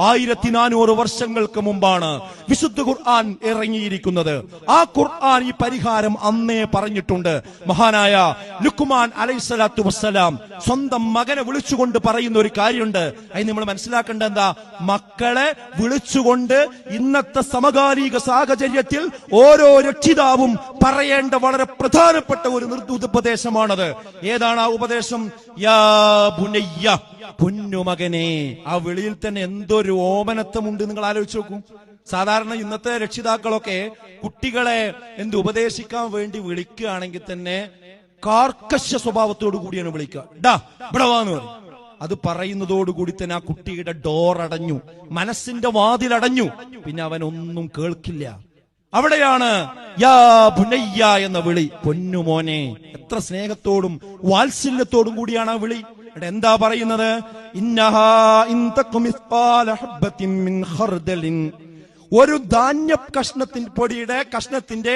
1400 വർഷങ്ങൾക്ക് മുമ്പാണ് വിശുദ്ധ ഖുർആൻ ഇറങ്ങിയിരിക്കുന്നത്. ആ ഖുർആൻ ഈ പരിഹാരം അന്നേ പറഞ്ഞിട്ടുണ്ട്. മഹാനായ ലുക്മാൻ അലൈഹിസ്സലാത്തു വസ്സലാം സ്വന്തം മകനെ വിളിച്ചുകൊണ്ട് പറയുന്ന ഒരു കാര്യമുണ്ട്. അത് നമ്മൾ മനസ്സിലാക്കേണ്ട എന്താ, മക്കളെ വിളിച്ചുകൊണ്ട് ഇന്നത്തെ സമകാലിക സാഹചര്യത്തിൽ ഓരോ രക്ഷിതാവും പറയേണ്ട വളരെ പ്രധാനപ്പെട്ട ഒരു ഉപദേശമാണത്. ഏതാണ് ആ ഉപദേശം? യാ ബുനയ്യ, പൊന്നുമകനെ. ആ വിളിയിൽ തന്നെ എന്തൊരു ഓമനത്വമുണ്ട് നിങ്ങൾ ആലോചിച്ച് നോക്കൂ. സാധാരണ ഇന്നത്തെ രക്ഷിതാക്കളൊക്കെ കുട്ടികളെ ഉപദേശിക്കാൻ വേണ്ടി വിളിക്കുകയാണെങ്കിൽ തന്നെ കാർക്കശ സ്വഭാവത്തോടു കൂടിയാണ് വിളിക്കുക. ഡാ ഇവിടെ വാന്ന് പറയും. അത് പറയുന്നതോടുകൂടി തന്നെ ആ കുട്ടിയുടെ ഡോർ അടഞ്ഞു, മനസ്സിന്റെ വാതിലടഞ്ഞു. പിന്നെ അവൻ ഒന്നും കേൾക്കില്ല. അവിടെയാണ് യാ ബുനയ്യ എന്ന വിളി. പൊന്നുമോനെ. എത്ര സ്നേഹത്തോടും വാത്സല്യത്തോടും കൂടിയാണ് ആ വിളി. എന്താ പറയുന്നത്? ഇന്നഹാ ഇൻ തകും മിസ്ഖാല ഹബ്ബത്തിൻ മിൻ ഖർദലിൻ, ഒരു ധാന്യ പൊടിയുടെ കഷ്ണത്തിന്റെ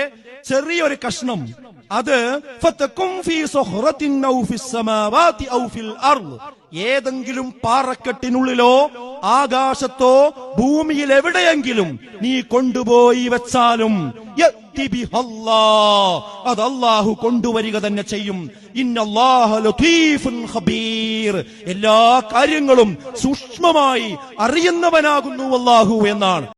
ചെറിയൊരു കഷ്ണം, അത് ഫതകും ഫീ സുഖറത്തിൻ ഔ ഫിസ് സമാവാതി ഔ ഫിൽ അർദ്, ഏതെങ്കിലും പാറക്കെട്ടിനുള്ളിലോ ആകാശത്തോ ഭൂമിയിൽ എവിടെയെങ്കിലും നീ കൊണ്ടുപോയി വെച്ചാലും അത് അല്ലാഹു കൊണ്ടുവരിക തന്നെ ചെയ്യും. ഇന്നല്ലാഹ ലതീഫുൻ ഖബീർ, എല്ലാ കാര്യങ്ങളും സൂക്ഷ്മമായി അറിയുന്നവനാകുന്നു അല്ലാഹു എന്നാണ്.